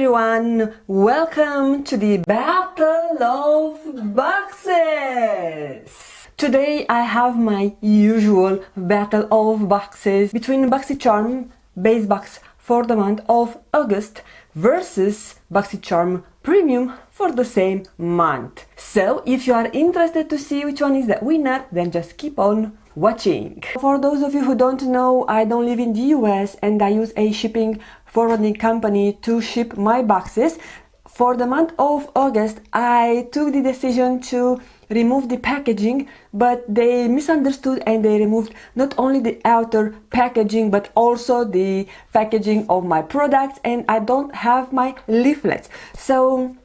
everyone, welcome to the Battle of Boxes! Today I have my usual battle of boxes between BoxycCharm Base Box for the month of August versus BoxyCharm Premium for the same month. So if you are interested to see which one is the winner, then just keep on watching. For those of you who don't know, I don't live in the US and I use a shipping forwarding company to ship my boxes. For the month of August, I took the decision to remove the packaging, but they misunderstood and they removed not only the outer packaging but also the packaging of my products, and I don't have my leaflets. So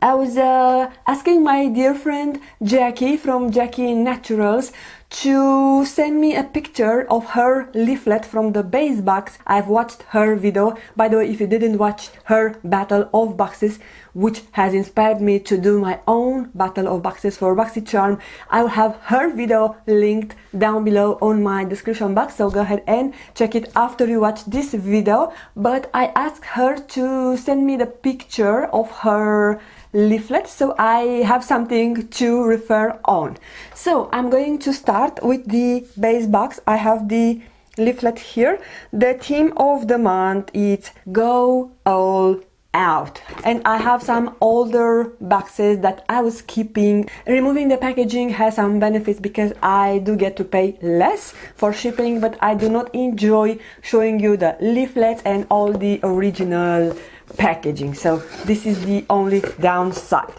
I was asking my dear friend Jackie from Jackie Naturals to send me a picture of her leaflet from the base box. I've watched her video. By the way, if you didn't watch her Battle of Boxes, which has inspired me to do my own Battle of Boxes for BoxyCharm, I will have her video linked down below on my description box, so go ahead and check it after you watch this video. But I asked her to send me the picture of her leaflet, so I have something to refer on. So I'm going to start with the base box. I have the leaflet here. The theme of the month is Go All Out, and I have some older boxes that I was keeping. Removing the packaging has some benefits because I do get to pay less for shipping, but I do not enjoy showing you the leaflets and all the original packaging. So this is the only downside.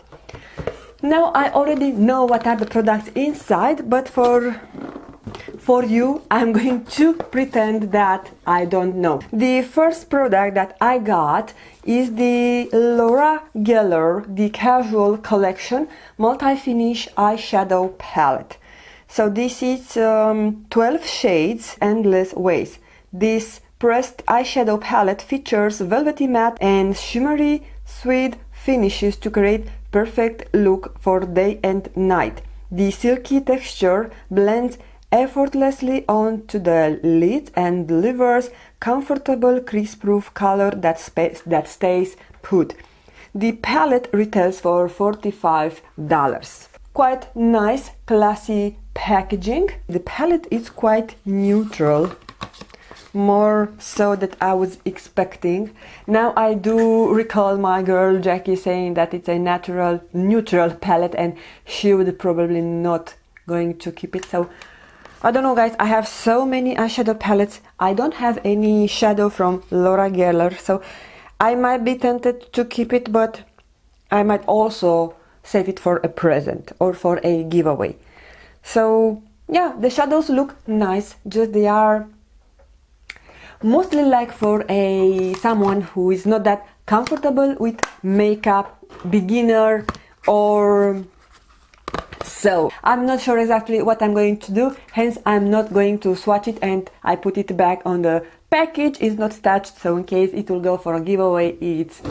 Now I already know what are the products inside, but for you I'm going to pretend that I don't know. The first product that I got is the Laura Geller The Casual Collection Multi-Finish Eyeshadow Palette. So this is 12 shades, Endless Ways. This pressed eyeshadow palette features velvety matte and shimmery sweet finishes to create perfect look for day and night. The silky texture blends effortlessly onto the lid and delivers comfortable crease-proof color that stays put. The palette retails for $45. Quite nice, classy packaging. The palette is quite neutral, more so that I was expecting. Now I do recall my girl Jackie saying that it's a neutral palette and she would probably not going to keep it. So I don't know, guys, I have so many eyeshadow palettes. I don't have any shadow from Laura Geller, so I might be tempted to keep it, but I might also save it for a present or for a giveaway. So yeah, the shadows look nice, just they are mostly like for someone who is not that comfortable with makeup, beginner, or so. I'm not sure exactly what I'm going to do, hence I'm not going to swatch it, and I put it back on the package. It's not touched, so in case it will go for a giveaway, it's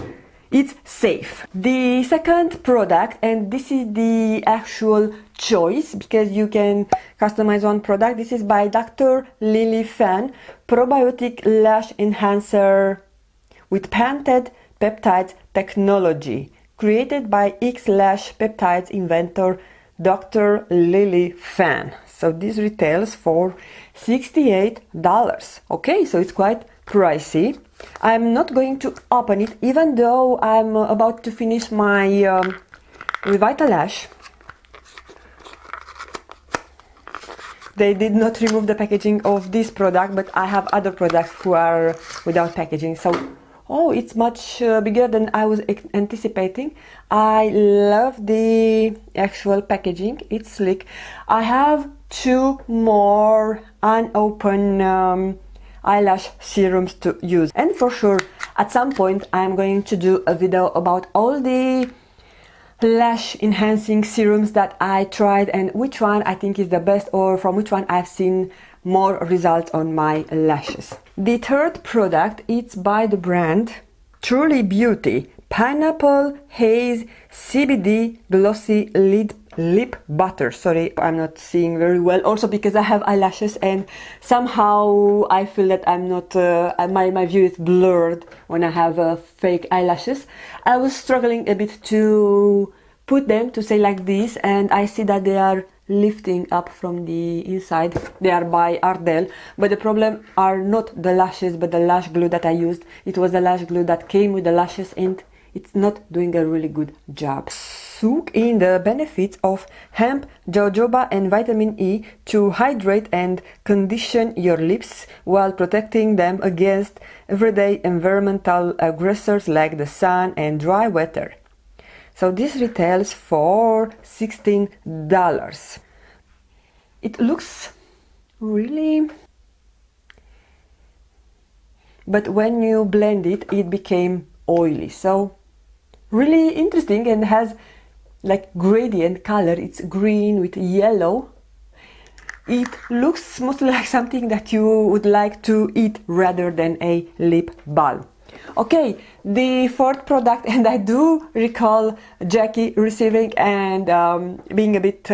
safe. The second product, and this is the actual choice because you can customize one product. This is by Dr. Lily Fan Probiotic Lash Enhancer with patented peptides technology, created by X-Lash Peptides inventor Dr. Lily Fan. So this retails for $68. Okay, so it's quite pricey. I'm not going to open it, even though I'm about to finish my Revitalash. They did not remove the packaging of this product, but I have other products who are without packaging. So, oh, it's much bigger than I was anticipating. I love the actual packaging. It's sleek. I have two more unopened eyelash serums to use, and for sure at some point I'm going to do a video about all the lash enhancing serums that I tried and which one I think is the best, or from which one I've seen more results on my lashes. The third product is by the brand Truly Beauty Pineapple Haze CBD Glossy Lid lip butter. Sorry, I'm not seeing very well, also because I have eyelashes and somehow I feel that I'm not my view is blurred when I have fake eyelashes. I was struggling a bit to put them, to say like this, and I see that they are lifting up from the inside. They are by Ardell, but the problem are not the lashes but the lash glue that I used. It was the lash glue that came with the lashes and it's not doing a really good job. Soak in the benefits of hemp, jojoba and vitamin E to hydrate and condition your lips while protecting them against everyday environmental aggressors like the sun and dry weather. So this retails for $16. It looks really... but when you blend it, it became oily. So really interesting, and has like gradient color. It's green with yellow. It looks mostly like something that you would like to eat rather than a lip balm. Okay, the fourth product, and I do recall Jackie receiving and being a bit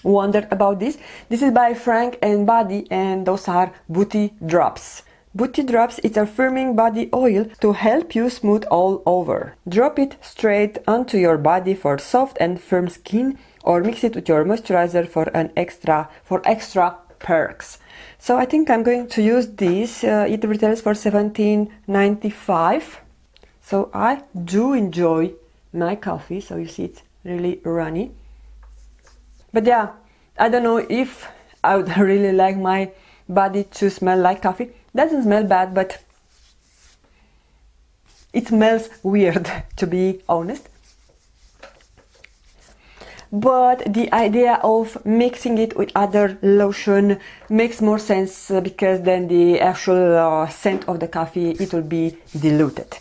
wondered about this. This is by Frank and Body, and those are Booty Drops. Booty Drops is a firming body oil to help you smooth all over. Drop it straight onto your body for soft and firm skin, or mix it with your moisturizer for extra perks. So I think I'm going to use this. It retails for $17.95. So I do enjoy my coffee. So you see it's really runny. But yeah, I don't know if I would really like my body to smell like coffee. Doesn't smell bad, but it smells weird, to be honest. But the idea of mixing it with other lotion makes more sense, because then the actual scent of the coffee, it will be diluted.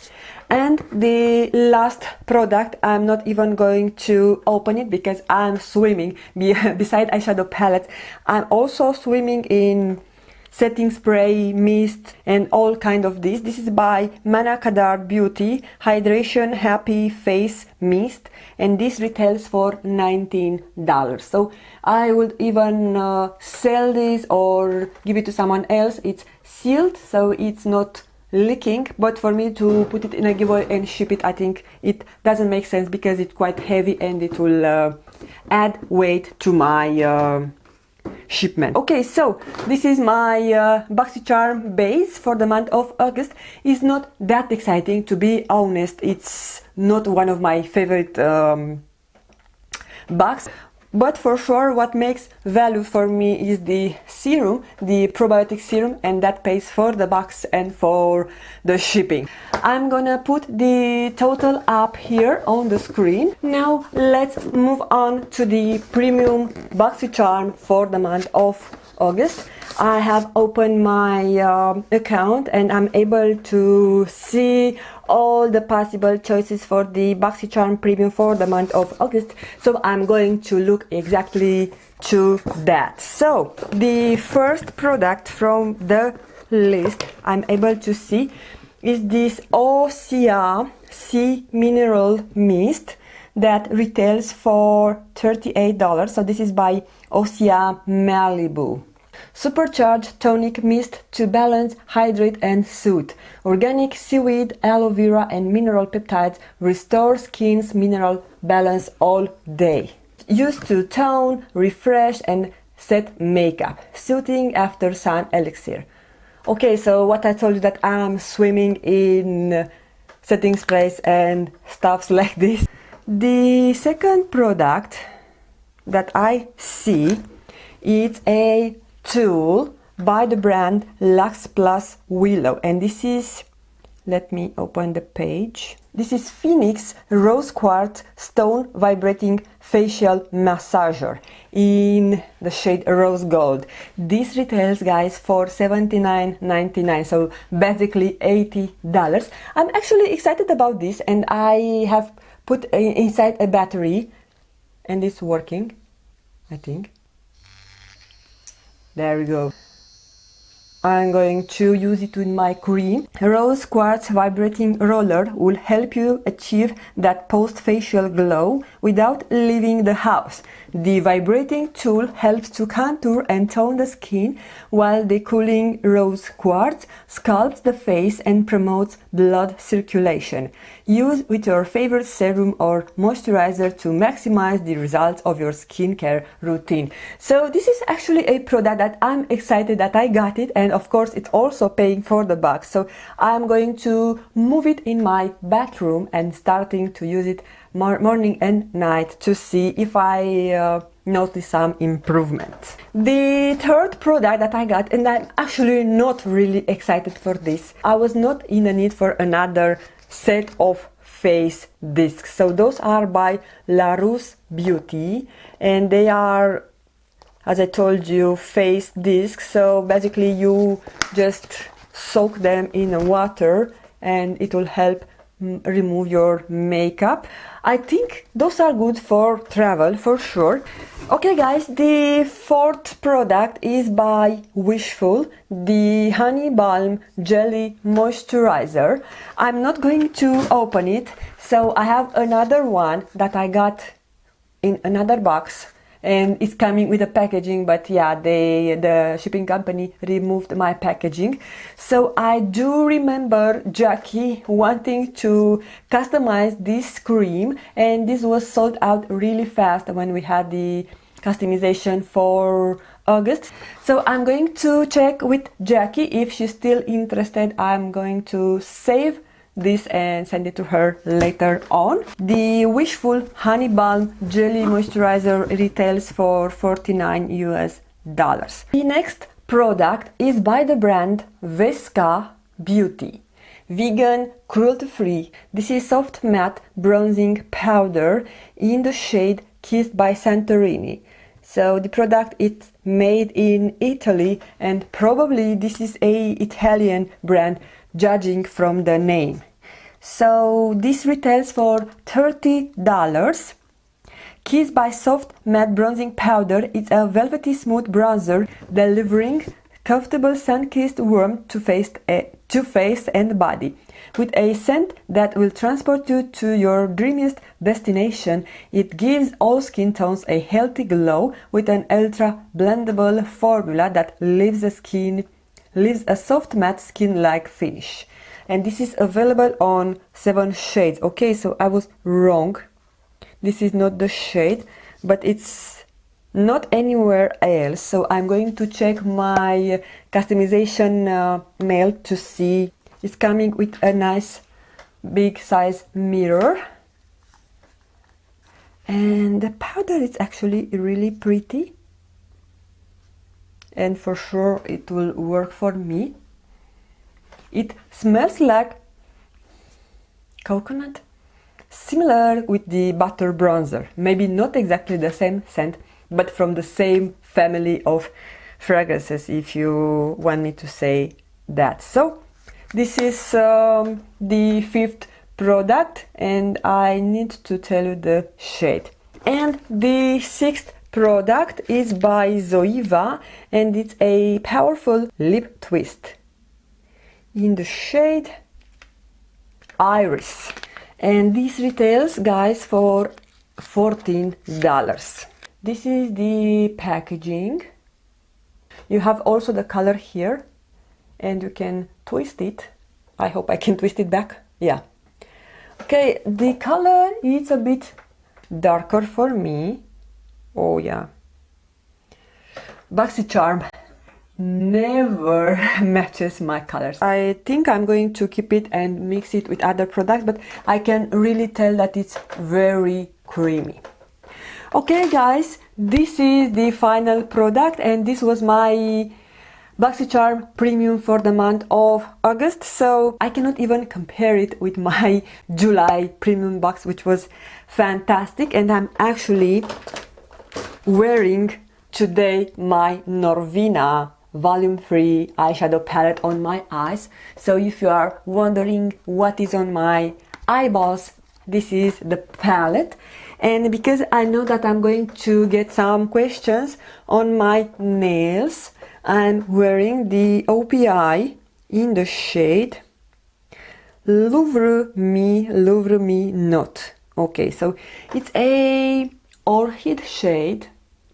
And the last product, I'm not even going to open it because I'm swimming. Beside eyeshadow palettes, I'm also swimming in setting spray, mist, and all kind of this. This is by Manakadar Beauty Hydration Happy Face Mist, and this retails for $19. So I would even sell this or give it to someone else. It's sealed, so it's not leaking, but for me to put it in a giveaway and ship it, I think it doesn't make sense because it's quite heavy and it will add weight to my shipment. Okay, so this is my BoxycCharm Base for the month of August. It's not that exciting, to be honest. It's not one of my favorite box, but for sure what makes value for me is the serum, the probiotic serum, and that pays for the box and for the shipping. I'm gonna put the total up here on the screen. Now let's move on to the premium BoxyCharm for the month of August. I have opened my account and I'm able to see all the possible choices for the BoxyCharm Premium for the month of August. So I'm going to look exactly to that. So the first product from the list I'm able to see is this Osea Sea Mineral Mist that retails for $38. So this is by Osea Malibu. Supercharged tonic mist to balance, hydrate and soothe. Organic seaweed, aloe vera and mineral peptides restore skin's mineral balance all day. Used to tone, refresh and set makeup. Soothing after sun elixir. Okay, so what I told you, that I'm swimming in setting sprays and stuffs like this. The second product that I see is a tool by the brand Luxe Plus Willow, and this is, let me open the page. This is Phoenix Rose Quartz Stone Vibrating Facial Massager in the shade Rose Gold. This retails, guys, for $79.99, so basically $80. I'm actually excited about this, and I have put inside a battery and it's working, I think. There we go. I'm going to use it with my cream. Rose Quartz Vibrating Roller will help you achieve that post-facial glow without leaving the house. The vibrating tool helps to contour and tone the skin, while the cooling rose quartz sculpts the face and promotes blood circulation. Use with your favorite serum or moisturizer to maximize the results of your skincare routine. So this is actually a product that I'm excited that I got it, and of course it's also paying for the box. So I'm going to move it in my bathroom and starting to use it morning and night to see if I notice some improvement. The third product that I got, and I'm actually not really excited for this. I was not in the need for another set of face discs. So those are by Lars Beauty, and they are, as I told you, face discs. So basically you just soak them in water and it will help remove your makeup. I think those are good for travel for sure. Okay guys, the fourth product is by Wishful, the Honey Balm Jelly Moisturizer. I'm not going to open it, so I have another one that I got in another box, and it's coming with the packaging, but yeah, the shipping company removed my packaging. So I do remember Jackie wanting to customize this cream, and this was sold out really fast when we had the customization for August. So I'm going to check with Jackie if she's still interested. I'm going to save this and send it to her later on. The Wishful Honey Balm Jelly Moisturizer retails for $49 US. The next product is by the brand Vesca Beauty. Vegan, cruelty-free. This is soft matte bronzing powder in the shade Kissed by Santorini. So the product is made in Italy, and probably this is a Italian brand judging from the name. So this retails for $30. Kissed by Soft Matte Bronzing Powder is a velvety smooth bronzer delivering comfortable sun-kissed warmth to face and body. With a scent that will transport you to your dreamiest destination, it gives all skin tones a healthy glow with an ultra-blendable formula that leaves a soft matte skin-like finish. And this is available on 7 shades. Okay, so I was wrong. This is not the shade, but it's not anywhere else. So I'm going to check my customization mail to see. It's coming with a nice big size mirror. And the powder is actually really pretty. And for sure it will work for me. It smells like coconut, similar with the butter bronzer. Maybe not exactly the same scent, but from the same family of fragrances, if you want me to say that. So this is the fifth product, and I need to tell you the shade. And the sixth product is by Zoeva, and it's a powerful lip twist in the shade Iris, and this retails, guys, for $14. This is the packaging. You have also the color here, and you can twist it. I hope I can twist it back. Yeah. Okay, the color is a bit darker for me. Oh yeah. BoxyCharm never matches my colors. I think I'm going to keep it and mix it with other products, but I can really tell that it's very creamy. Okay guys, this is the final product, and this was my BoxyCharm Premium for the month of August. So I cannot even compare it with my July Premium box, which was fantastic. And I'm actually wearing today my Norvina volume-free eyeshadow palette on my eyes. So if you are wondering what is on my eyeballs, this is the palette. And because I know that I'm going to get some questions on my nails, I'm wearing the OPI in the shade Louvre Me Note. Okay, so it's a orchid shade,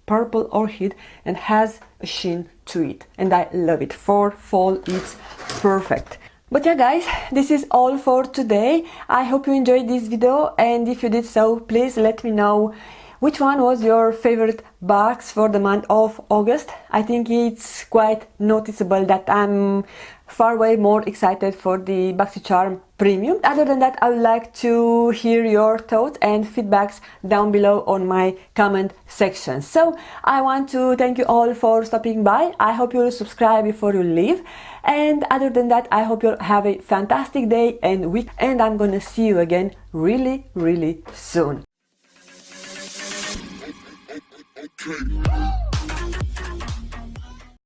purple orchid, and has a sheen to it, and I love it. For fall it's perfect. But yeah guys, this is all for today. I hope you enjoyed this video, and if you did so, please let me know which one was your favorite box for the month of August. I think it's quite noticeable that I'm far way more excited for the BoxyCharm Premium. Other than that, I would like to hear your thoughts and feedbacks down below on my comment section. So I want to thank you all for stopping by. I hope you'll subscribe before you leave. And other than that, I hope you'll have a fantastic day and week. And I'm gonna see you again really soon. Okay.